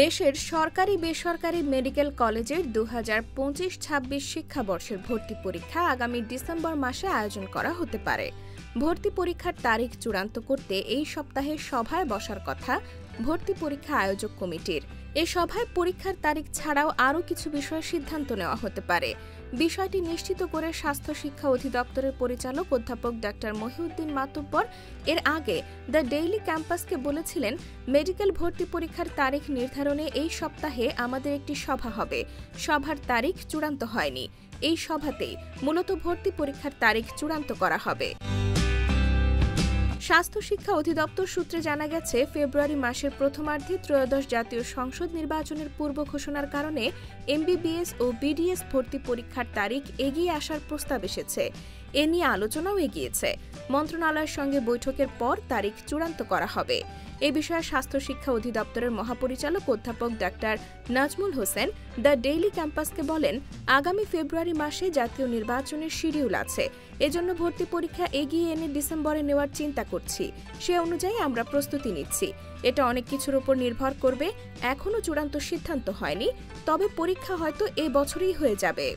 দেশের সরকারি বেসরকারি মেডিকেল কলেজের 2025-26 শিক্ষাবর্ষের ভর্তি পরীক্ষা আগামী ডিসেম্বর মাসে আয়োজন করা হতে পারে। ভর্তি পরীক্ষার তারিখ চূড়ান্ত করতে এই সপ্তাহে সভায় বসার কথা ভর্তি পরীক্ষা আয়োজক কমিটির। এ সভায় পরীক্ষার তারিখ ছাড়াও আরও কিছু বিষয়ে সিদ্ধান্ত নেওয়া হতে পারে। বিষয়টি নিশ্চিত করে স্বাস্থ্য শিক্ষা অধিদপ্তরের পরিচালক অধ্যাপক ডা মহিউদ্দিন মাতুব্বর এর আগে দ্য ডেইলি ক্যাম্পাসকে বলেছিলেন, মেডিকেল ভর্তি পরীক্ষার তারিখ নির্ধারণে এই সপ্তাহে আমাদের একটি সভা হবে। সভার তারিখ চূড়ান্ত হয়নি। এই সভাতেই মূলত ভর্তি পরীক্ষার তারিখ চূড়ান্ত করা হবে। স্বাস্থ্য শিক্ষা অধিদপ্তর সূত্রে জানা গেছে, ফেব্রুয়ারি মাসের প্রথমার্ধে ত্রয়োদশ জাতীয় সংসদ নির্বাচনের পূর্ব ঘোষণার কারণে এমবিবিএস ও বিডিএস ভর্তি পরীক্ষার তারিখ এগিয়ে আসার প্রস্তাব এসেছে। এ নিয়ে আলোচনাও এগিয়েছে। মন্ত্রণালয়ের সঙ্গে বৈঠকের পর তারিখ চূড়ান্ত করা হবে। এ বিষয়ে স্বাস্থ্য শিক্ষা অধিদপ্তরের মহাপরিচালক অধ্যাপক ডা নাজমুল হোসেন দ্য ডেইলি ক্যাম্পাসকে বলেন, আগামী ফেব্রুয়ারি মাসে জাতীয় নির্বাচনের শিডিউল আছে। এজন্য ভর্তি পরীক্ষা এগিয়ে এনে ডিসেম্বরে নেওয়ার চিন্তা করছি। সে অনুযায়ী আমরা প্রস্তুতি নিচ্ছি। এটা অনেক কিছুর উপর নির্ভর করবে। এখনও চূড়ান্ত সিদ্ধান্ত হয়নি, তবে পরীক্ষা হয়তো এ বছরই হয়ে যাবে।